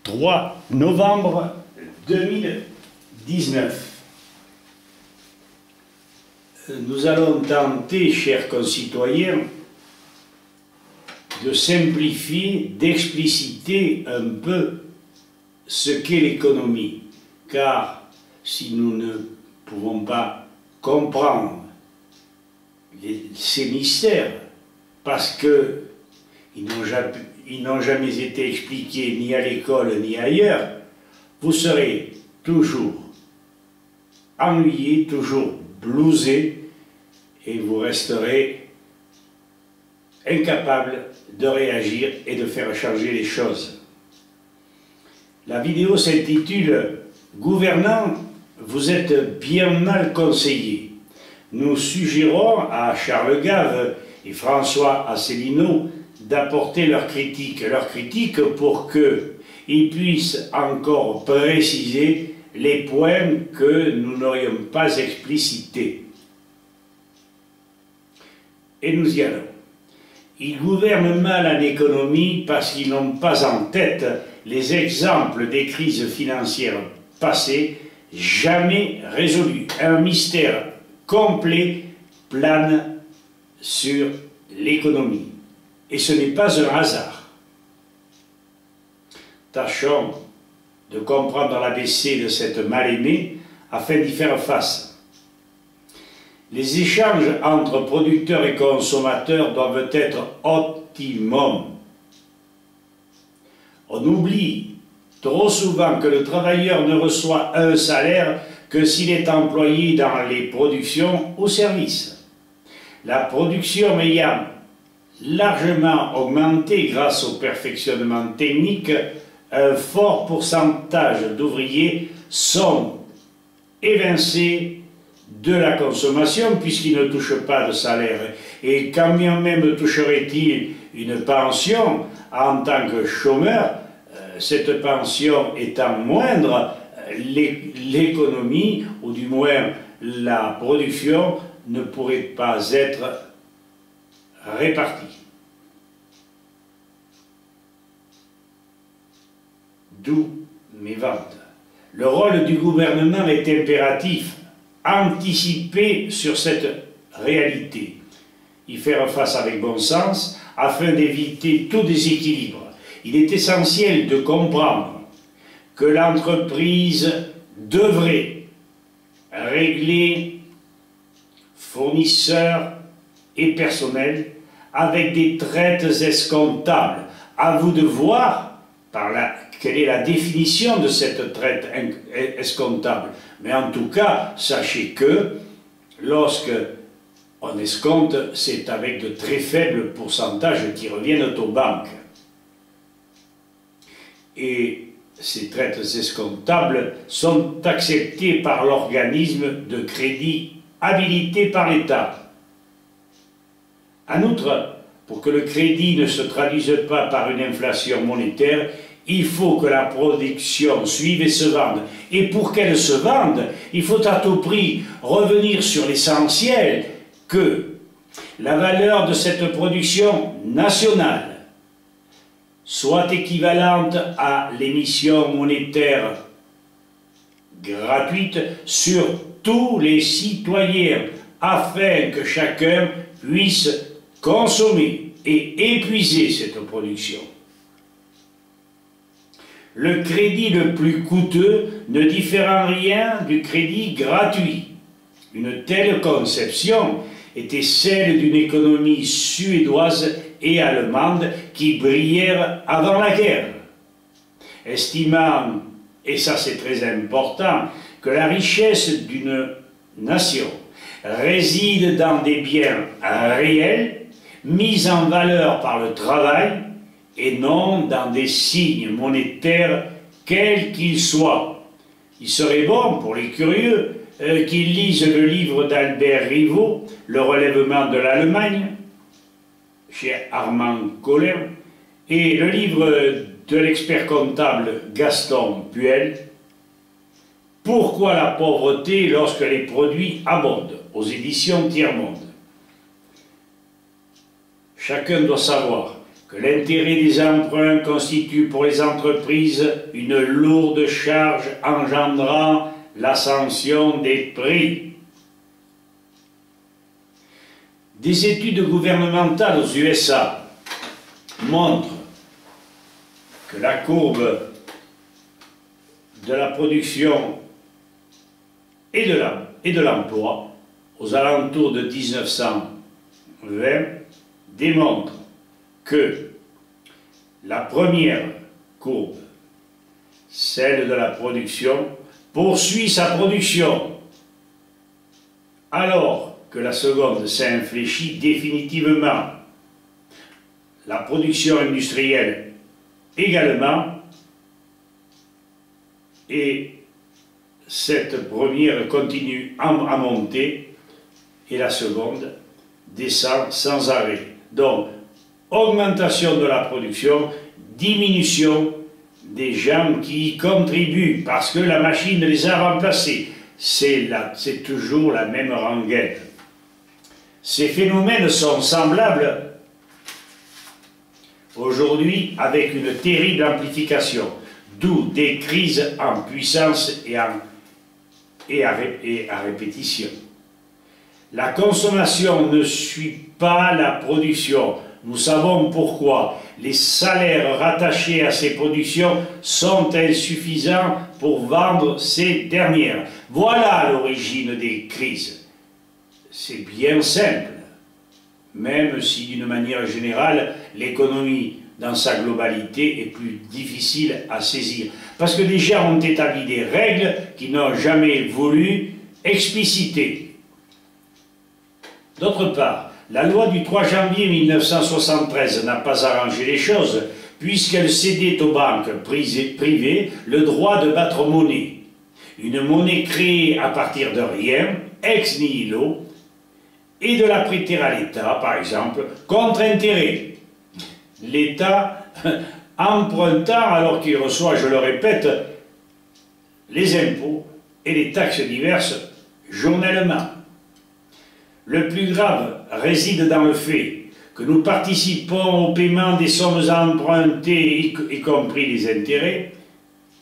3 novembre 2019. Nous allons tenter, chers concitoyens, de simplifier, d'expliciter un peu ce qu'est l'économie. Car si nous ne pouvons pas comprendre ces mystères, parce qu'ils n'ont jamais été expliqués ni à l'école ni ailleurs, vous serez toujours ennuyé, toujours blousé, et vous resterez incapable de réagir et de faire changer les choses. La vidéo s'intitule « Gouvernants, vous êtes bien mal conseillés ». Nous suggérons à Charles Gave et François Asselineau d'apporter leur critique pour qu'ils puissent encore préciser les points que nous n'aurions pas explicités. Et nous y allons. Ils gouvernent mal en économie parce qu'ils n'ont pas en tête les exemples des crises financières passées, jamais résolues. Un mystère complet plane sur l'économie. Et ce n'est pas un hasard. Tâchons de comprendre l'ABC de cette mal-aimée afin d'y faire face. Les échanges entre producteurs et consommateurs doivent être optimums. On oublie trop souvent que le travailleur ne reçoit un salaire que s'il est employé dans les productions ou services. La production ayant largement augmenté grâce au perfectionnement technique, un fort pourcentage d'ouvriers sont évincés de la consommation puisqu'ils ne touchent pas de salaire. Et quand bien même toucherait-il une pension en tant que chômeur, cette pension étant moindre, l'économie, ou du moins la production, ne pourrait pas être répartie. D'où mes ventes. Le rôle du gouvernement est impératif. Anticiper sur cette réalité, y faire face avec bon sens afin d'éviter tout déséquilibre. Il est essentiel de comprendre que l'entreprise devrait régler fournisseurs et personnel avec des traites escomptables. À vous de voir quelle est la définition de cette traite escomptable. Mais en tout cas, sachez que lorsque on escompte, c'est avec de très faibles pourcentages qui reviennent aux banques. Et ces traites escomptables sont acceptées par l'organisme de crédit habilité par l'État. En outre, pour que le crédit ne se traduise pas par une inflation monétaire, il faut que la production suive et se vende. Et pour qu'elle se vende, il faut à tout prix revenir sur l'essentiel, que la valeur de cette production nationale soit équivalente à l'émission monétaire gratuite sur tous les citoyens, afin que chacun puisse consommer et épuiser cette production. Le crédit le plus coûteux ne diffère en rien du crédit gratuit. Une telle conception était celle d'une économie suédoise et allemande qui brillèrent avant la guerre. Estimant, et ça c'est très important, que la richesse d'une nation réside dans des biens réels, mis en valeur par le travail, et non dans des signes monétaires, quels qu'ils soient. Il serait bon, pour les curieux, qu'ils lisent le livre d'Albert Rivot, Le relèvement de l'Allemagne, chez Armand Kohler, et le livre de l'expert comptable Gaston Puel, Pourquoi la pauvreté lorsque les produits abondent, aux éditions Tiers-Monde. Chacun doit savoir que l'intérêt des emprunts constitue pour les entreprises une lourde charge engendrant l'ascension des prix. Des études gouvernementales aux USA montrent que la courbe de la production et de l'emploi aux alentours de 1920 démontre que la première courbe, celle de la production, poursuit sa production, alors que la seconde s'infléchit définitivement. La production industrielle également, et cette première continue à monter et la seconde descend sans arrêt. Donc, augmentation de la production, diminution des gens qui y contribuent parce que la machine les a remplacés. C'est toujours la même rengaine. Ces phénomènes sont semblables aujourd'hui avec une terrible amplification, d'où des crises en puissance et à répétition. La consommation ne suit pas la production. Nous savons pourquoi. Les salaires rattachés à ces productions sont insuffisants pour vendre ces dernières. Voilà l'origine des crises. C'est bien simple, même si d'une manière générale, l'économie dans sa globalité est plus difficile à saisir. Parce que les gens ont établi des règles qu'ils n'ont jamais voulu expliciter. D'autre part, la loi du 3 janvier 1973 n'a pas arrangé les choses, puisqu'elle cédait aux banques privées le droit de battre monnaie. Une monnaie créée à partir de rien, ex nihilo, et de la prêter à l'État, par exemple, contre intérêt. L'État empruntant alors qu'il reçoit, je le répète, les impôts et les taxes diverses journellement. Le plus grave réside dans le fait que nous participons au paiement des sommes empruntées, y compris les intérêts,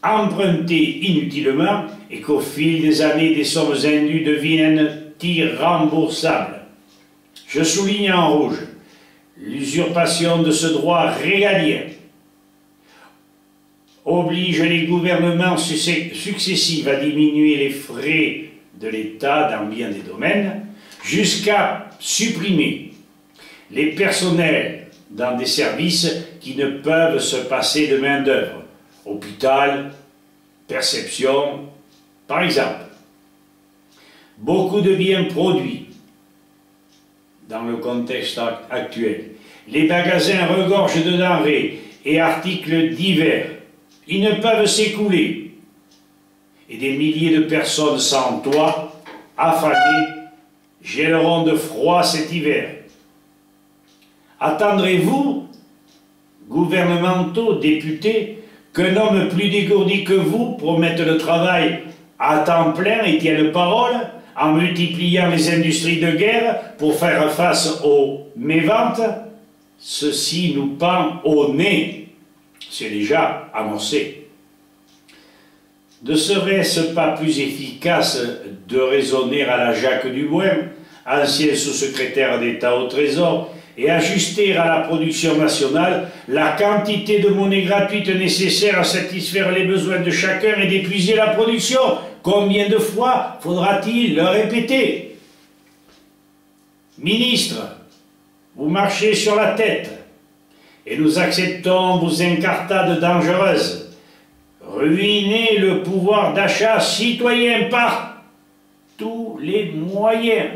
empruntées inutilement, et qu'au fil des années, des sommes indues deviennent irremboursables. Je souligne en rouge l'usurpation de ce droit régalien oblige les gouvernements successifs à diminuer les frais de l'État dans bien des domaines, jusqu'à supprimer les personnels dans des services qui ne peuvent se passer de main-d'œuvre. Hôpital, perception, par exemple. Beaucoup de biens produits dans le contexte actuel. Les magasins regorgent de denrées et articles divers. Ils ne peuvent s'écouler. Et des milliers de personnes sans toit, affamées, gèleront de froid cet hiver. Attendrez-vous, gouvernementaux, députés, qu'un homme plus dégourdi que vous promette le travail à temps plein et tienne parole en multipliant les industries de guerre pour faire face aux méventes? Ceci nous pend au nez. C'est déjà annoncé. Ne serait-ce pas plus efficace de raisonner à la Jacques Dubois, ancien sous-secrétaire d'État au Trésor, et ajuster à la production nationale la quantité de monnaie gratuite nécessaire à satisfaire les besoins de chacun et d'épuiser la production? Combien de fois faudra-t-il le répéter? Ministre, vous marchez sur la tête et nous acceptons vos incartades dangereuses. Ruiner le pouvoir d'achat citoyen par tous les moyens,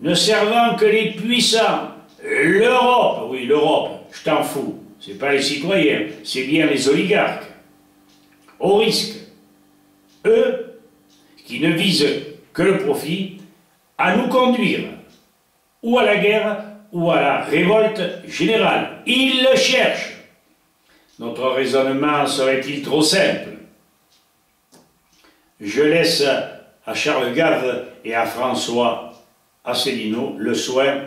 ne servant que les puissants. L'Europe, oui, l'Europe, je t'en fous, c'est pas les citoyens, c'est bien les oligarques. Au risque, eux, qui ne visent que le profit, à nous conduire ou à la guerre ou à la révolte générale. Ils le cherchent. Notre raisonnement serait-il trop simple? Je laisse à Charles Gave et à François Asselineau le soin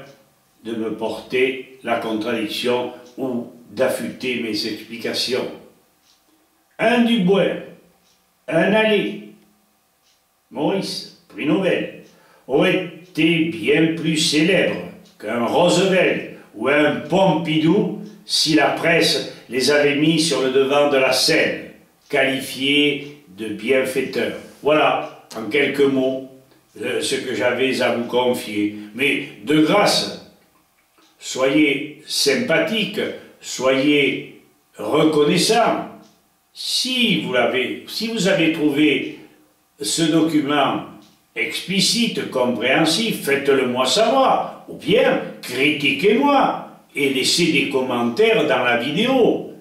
de me porter la contradiction ou d'affûter mes explications. Un Dubois, un Allais, Maurice, prix Nobel, aurait été bien plus célèbre qu'un Roosevelt ou un Pompidou si la presse les avait mis sur le devant de la scène, qualifiés de bienfaiteurs. Voilà, en quelques mots, ce que j'avais à vous confier. Mais de grâce, soyez sympathiques, soyez reconnaissants. Si vous avez trouvé ce document explicite, compréhensif, faites-le moi savoir, ou bien critiquez-moi et laissez des commentaires dans la vidéo.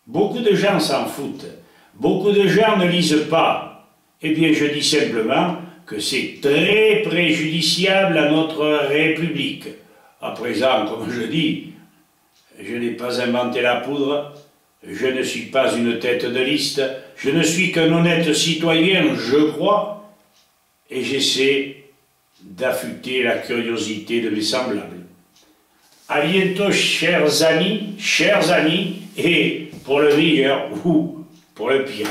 Beaucoup de gens s'en foutent, beaucoup de gens ne lisent pas. Eh bien, je dis simplement que c'est très préjudiciable à notre République. À présent, comme je dis, je n'ai pas inventé la poudre, je ne suis pas une tête de liste, je ne suis qu'un honnête citoyen, je crois, et j'essaie d'affûter la curiosité de mes semblables. À bientôt, chers amis, et pour le meilleur ou pour le pire.